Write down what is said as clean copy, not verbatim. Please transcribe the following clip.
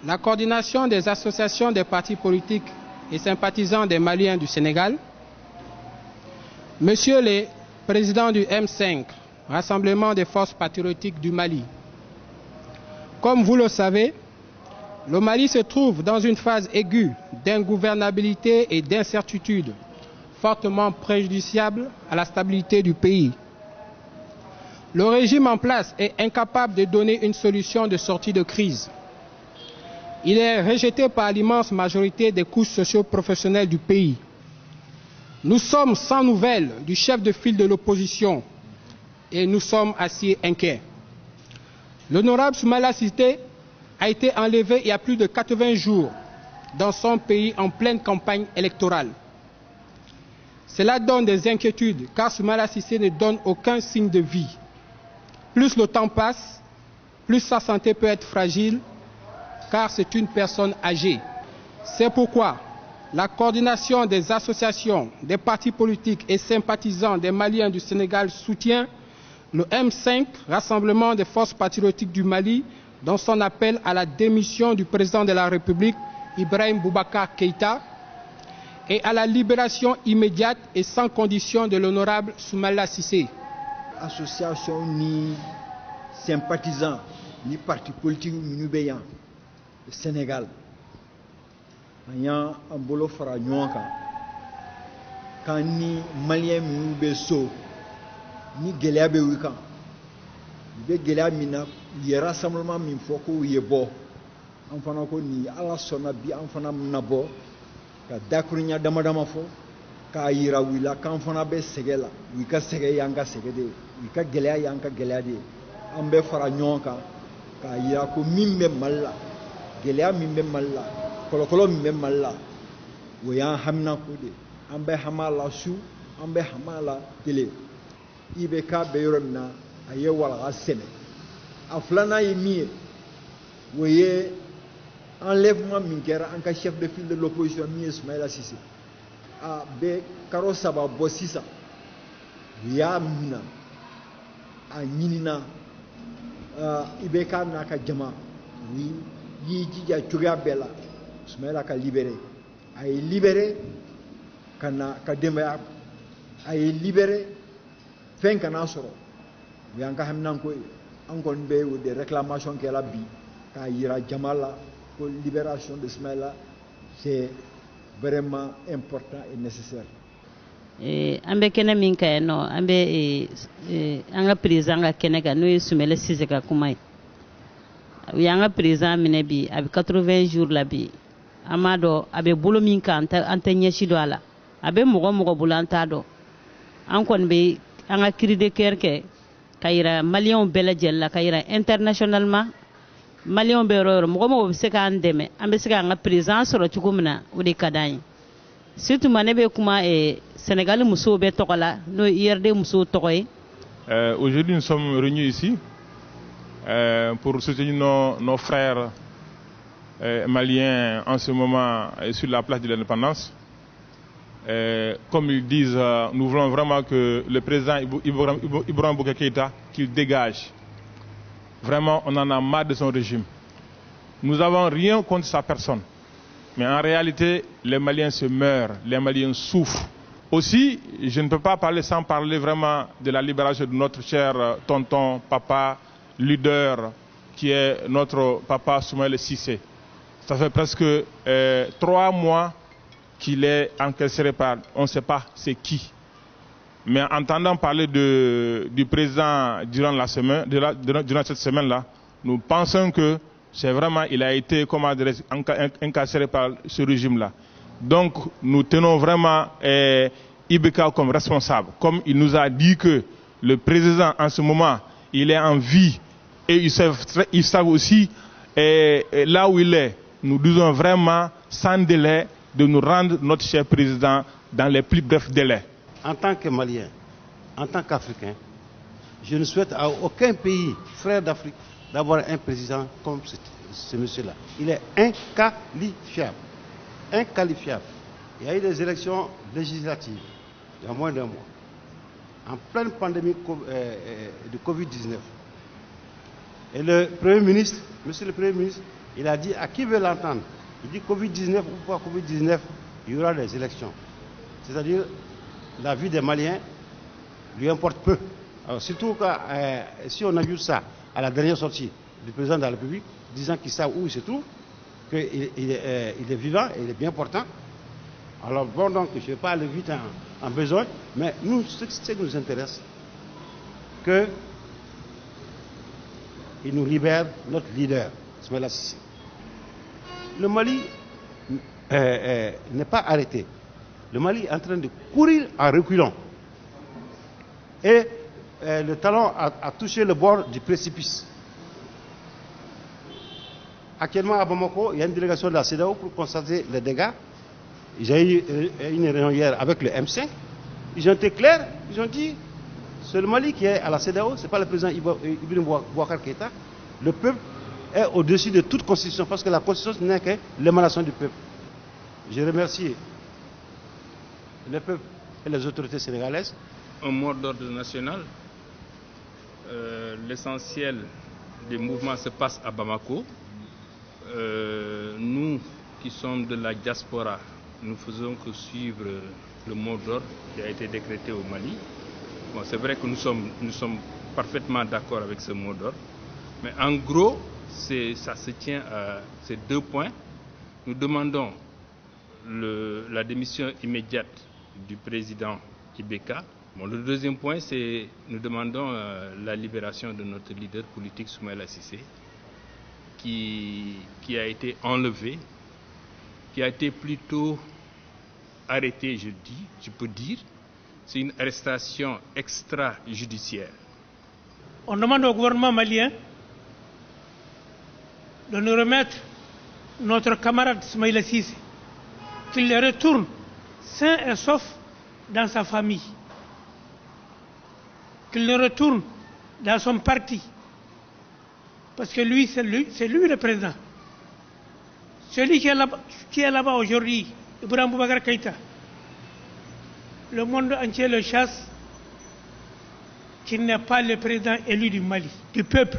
la coordination des associations des partis politiques et sympathisants des Maliens du Sénégal, Monsieur le Président du M5, Rassemblement des forces patriotiques du Mali, comme vous le savez, le Mali se trouve dans une phase aiguë d'ingouvernabilité et d'incertitude fortement préjudiciable à la stabilité du pays. Le régime en place est incapable de donner une solution de sortie de crise. Il est rejeté par l'immense majorité des couches socio-professionnelles du pays. Nous sommes sans nouvelles du chef de file de l'opposition et nous sommes assez inquiets. L'honorable Soumaïla Cissé a été enlevé il y a plus de 80 jours dans son pays en pleine campagne électorale. Cela donne des inquiétudes car Soumaïla Cissé ne donne aucun signe de vie. Plus le temps passe, plus sa santé peut être fragile car c'est une personne âgée. C'est pourquoi la coordination des associations, des partis politiques et sympathisants des Maliens du Sénégal soutient le M5, Rassemblement des forces patriotiques du Mali, dans son appel à la démission du président de la République, Ibrahim Boubacar Keïta, et à la libération immédiate et sans condition de l'honorable Soumaïla Cissé. Association ni sympathisants, ni partis politiques minubéants du Sénégal. Anya ambolo fara nyonka kan ni malien minube so ni gelea be wika be gelea mina ye rassemblement min foko yebo an fana ko ni ala sona bi an fana nabo ka dakrunya dama fo ka yira wila kan fana be segela wika sege yanga segede wika gelea yanga gelea de an be fara nyonka ka yira ko mimbe malla gelea mimbe malla kolokolo min bɛ Mali la o y'an haminako de an bɛ hama la su an bɛ hama la tele IBK bɛ yɔrɔ min na a ye walaga sɛnɛ a filanan ye min ye o ye enlèvement min kɛra an ka chef de file de l'opposition min ye Soumaïla Cissé a bɛ kalo 3 bɔ sisan u y'a minɛ a ɲinina IBK n'a ka jama u y'i jija cogoya bɛɛ la Soumaïla ka libéré a ye libéré kana ka denbaya a ye libéré fɛn kana sɔrɔ o y'an ka haminanko ye an kɔni bɛ o de réclamation kɛla bi k'a yira jama la ko libération de Soumaïla c'est vraiment important et nécessaire. An bɛ kɛnɛ min ka yan nɔ an bɛ an ka président ka kɛnɛ kan n'o ye Soumaïla Cissé ka kuma ye u y'an ka président minɛ bi a bɛ 80 jours la bi. Amado abe bolo min kan an tɛ ɲɛsi dɔ a la a bɛ mɔgɔ bolo an t'a dɔn an kɔni bɛ an ka cri de cœur kɛ ka yira maliyɛnw bɛɛ lajɛlen la ka yira internationalement maliyɛnw bɛ yɔrɔ o yɔrɔ mɔgɔ bɛ se k'an dɛmɛ an bɛ se k'an ka président sɔrɔ cogo min na o de ka d'an ye surtout ne bɛ kuma Sénégal musow bɛ tɔgɔ la n'o ye IRD musow tɔgɔ ye. Aujourd'hui nous sommes réunis ici pour soutenir nos frères maliens en ce moment sur la place de l'indépendance. Comme ils disent, nous voulons vraiment que le président Ibrahim Boubacar Keïta qu'il dégage. Vraiment, on en a marre de son régime. Nous n'avons rien contre sa personne. Mais en réalité, les Maliens se meurent, les Maliens souffrent. Aussi, je ne peux pas parler sans parler vraiment de la libération de notre cher tonton, papa, leader, qui est notre papa Soumaïla Cissé. Ça fait presque 3 mois qu'il est encarcéré par, on ne sait pas c'est qui. Mais en entendant parler du président durant cette semaine-là, nous pensons que c'est vraiment, il a été incarcéré par ce régime-là. Donc nous tenons vraiment IBK comme responsable. Comme il nous a dit que le président en ce moment, il est en vie et ils savent aussi là où il est. Nous disons vraiment sans délai de nous rendre notre cher président dans les plus brefs délais. En tant que Malien, en tant qu'Africain, je ne souhaite à aucun pays frère d'Afrique d'avoir un président comme ce monsieur-là. Il est inqualifiable. Inqualifiable. Il y a eu des élections législatives il y a moins d'1 mois, en pleine pandémie de Covid-19. Et le Premier ministre, monsieur le Premier ministre, Il a dit à qui veut l'entendre. Il dit Covid-19 ou pas Covid-19, il y aura des élections. C'est-à-dire, la vie des Maliens lui importe peu. Alors, surtout quand, si on ajoute ça à la dernière sortie du président de la République, disant qu'il sait où il se trouve, qu'il est vivant et il est bien portant. Alors bon, donc, je ne vais pas aller vite en besoin, mais nous, ce qui nous intéresse, qu'il nous libère notre leader, Ismaïla Cissé. Le Mali n'est pas arrêté. Le Mali est en train de courir en reculant. Et le talon a touché le bord du précipice. Actuellement à Bamako, il y a une délégation de la CEDEAO pour constater les dégâts. J'ai eu une réunion hier avec le M5. Ils ont été clairs, ils ont dit c'est le Mali qui est à la CEDEAO, ce n'est pas le président Ibrahim Boubacar Keïta. Le peuple est au-dessus de toute constitution parce que la constitution n'est que l'émanation du peuple. Je remercie le peuple et les autorités sénégalaises. Un mot d'ordre national. L'essentiel des mouvements se passe à Bamako. Nous qui sommes de la diaspora, nous faisons que suivre le mot d'ordre qui a été décrété au Mali. Bon, c'est vrai que nous sommes parfaitement d'accord avec ce mot d'ordre, mais en gros, ça se tient à ces 2 points. Nous demandons la démission immédiate du président Ibeka. Bon, le deuxième point, c'est nous demandons la libération de notre leader politique Ismaïla Cissé, qui a été enlevé, qui a été plutôt arrêté, je peux dire. C'est une arrestation extrajudiciaire. On demande au gouvernement malien de nous remettre notre camarade Ismaïla Cissé, qu'il le retourne sain et sauf dans sa famille, qu'il le retourne dans son parti, parce que lui, c'est lui le président. Celui qui est là-bas aujourd'hui, Ibrahim Boubacar Keïta, le monde entier le chasse, qu'il n'est pas le président élu du Mali, du peuple.